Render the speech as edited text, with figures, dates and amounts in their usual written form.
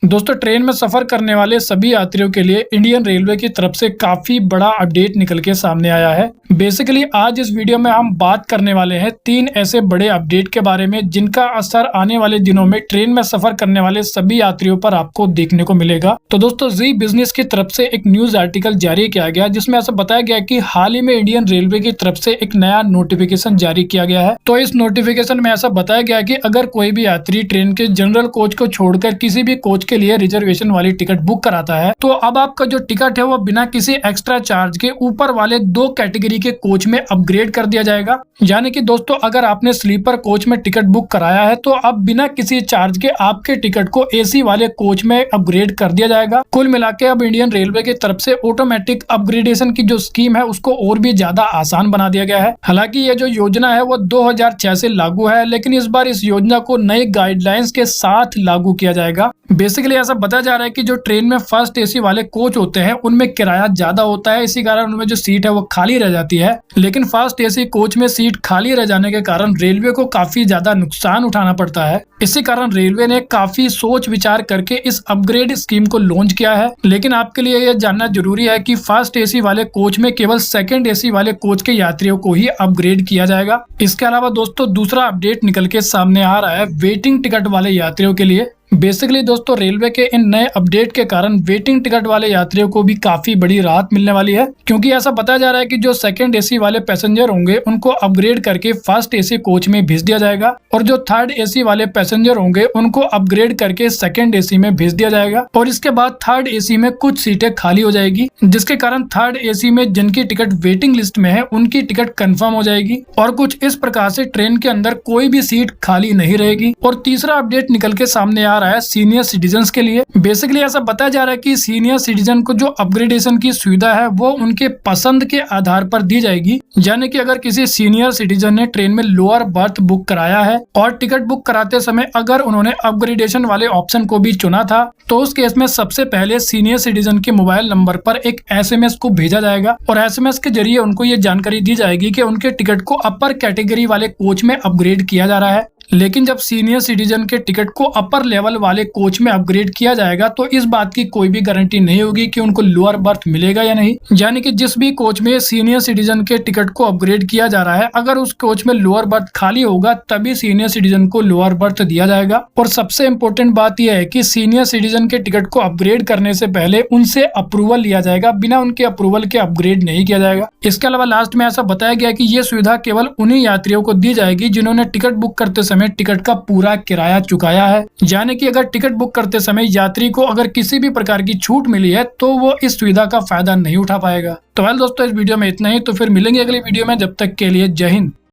दोस्तों ट्रेन में सफर करने वाले सभी यात्रियों के लिए इंडियन रेलवे की तरफ से काफी बड़ा अपडेट निकल के सामने आया है। बेसिकली आज इस वीडियो में हम बात करने वाले हैं 3 ऐसे बड़े अपडेट के बारे में जिनका असर आने वाले दिनों में ट्रेन में सफर करने वाले सभी यात्रियों पर आपको देखने को मिलेगा। तो दोस्तों जी बिजनेस की तरफ से एक न्यूज आर्टिकल जारी किया गया जिसमें ऐसा बताया गया कि हाल ही में इंडियन रेलवे की तरफ से एक नया नोटिफिकेशन जारी किया गया है। तो इस नोटिफिकेशन में ऐसा बताया गया कि अगर कोई भी यात्री ट्रेन के जनरल कोच को छोड़कर किसी भी कोच के लिए रिजर्वेशन वाली टिकट बुक कराता है तो अब आपका जो टिकट है वो बिना किसी एक्स्ट्रा चार्ज के ऊपर वाले 2 कैटेगरी के कोच में अपग्रेड कर दिया जाएगा। यानी कि दोस्तों अगर आपने स्लीपर कोच में टिकट बुक कराया है तो अब बिना किसी चार्ज के आपके टिकट को एसी वाले कोच में अपग्रेड कर दिया जाएगा। कुल मिला के अब इंडियन रेलवे की तरफ से ऑटोमेटिक अपग्रेडेशन की जो स्कीम है उसको और भी ज्यादा आसान बना दिया गया है। हालांकि ये जो योजना है वो 2006 से लागू है, लेकिन इस बार इस योजना को नई गाइडलाइंस के साथ लागू किया जाएगा। बेसिकली ऐसा बताया जा रहा है कि जो ट्रेन में फर्स्ट एसी वाले कोच होते हैं उनमें किराया ज्यादा होता है, इसी कारण उनमें जो सीट है वो खाली रह जाती है। लेकिन फर्स्ट एसी कोच में सीट खाली रह जाने के कारण रेलवे को काफी ज्यादा नुकसान उठाना पड़ता है। इसी कारण रेलवे ने काफी सोच विचार करके इस अपग्रेड स्कीम को लॉन्च किया है। लेकिन आपके लिए यह जानना जरूरी है कि फर्स्ट एसी वाले कोच में केवल सेकंड एसी वाले कोच के यात्रियों को ही अपग्रेड किया जाएगा। इसके अलावा दोस्तों दूसरा अपडेट निकल के सामने आ रहा है वेटिंग टिकट वाले यात्रियों के लिए। बेसिकली दोस्तों रेलवे के इन नए अपडेट के कारण वेटिंग टिकट वाले यात्रियों को भी काफी बड़ी राहत मिलने वाली है, क्योंकि ऐसा बताया जा रहा है कि जो सेकंड एसी वाले पैसेंजर होंगे उनको अपग्रेड करके फर्स्ट एसी कोच में भेज दिया जाएगा और जो थर्ड एसी वाले पैसेंजर होंगे उनको अपग्रेड करके सेकंड एसी में भेज दिया जाएगा। और इसके बाद थर्ड एसी में कुछ सीटें खाली हो जाएगी, जिसके कारण थर्ड एसी में जिनकी टिकट वेटिंग लिस्ट में है उनकी टिकट कंफर्म हो जाएगी और कुछ इस प्रकार से ट्रेन के अंदर कोई भी सीट खाली नहीं रहेगी। और तीसरा अपडेट निकल के सामने आ रहा है सीनियर सिटीजन्स के लिए। बेसिकली ऐसा बताया जा रहा है कि सीनियर सिटीजन को जो अपग्रेडेशन की सुविधा है वो उनके पसंद के आधार पर दी जाएगी। यानी कि अगर किसी सीनियर सिटीजन ने ट्रेन में लोअर बर्थ बुक कराया है और टिकट बुक कराते समय अगर उन्होंने अपग्रेडेशन वाले ऑप्शन को भी चुना था तो उस केस में सबसे पहले सीनियर सिटीजन के मोबाइल नंबर पर एक SMS को भेजा जाएगा और SMS के जरिए उनको ये जानकारी दी जाएगी कि उनके टिकट को अपर कैटेगरी वाले कोच में अपग्रेड किया जा रहा है। लेकिन जब सीनियर सिटीजन के टिकट को अपर लेवल वाले कोच में अपग्रेड किया जाएगा तो इस बात की कोई भी गारंटी नहीं होगी कि उनको लोअर बर्थ मिलेगा या नहीं। यानी कि जिस भी कोच में सीनियर सिटीजन के टिकट को अपग्रेड किया जा रहा है अगर उस कोच में लोअर बर्थ खाली होगा तभी सीनियर सिटीजन को लोअर बर्थ दिया जाएगा। और सबसे इम्पोर्टेंट बात यह है कि सीनियर सिटीजन के टिकट को अपग्रेड करने से पहले उनसे अप्रूवल लिया जाएगा, बिना उनके अप्रूवल के अपग्रेड नहीं किया जाएगा। इसके अलावा लास्ट में ऐसा बताया गया कि ये सुविधा केवल उन्हीं यात्रियों को दी जाएगी जिन्होंने टिकट बुक करते समय टिकट का पूरा किराया चुकाया है। यानी कि अगर टिकट बुक करते समय यात्री को अगर किसी भी प्रकार की छूट मिली है तो वो इस सुविधा का फायदा नहीं उठा पाएगा। तो वेल दोस्तों इस वीडियो में इतना ही, तो फिर मिलेंगे अगली वीडियो में, जब तक के लिए जय हिंद।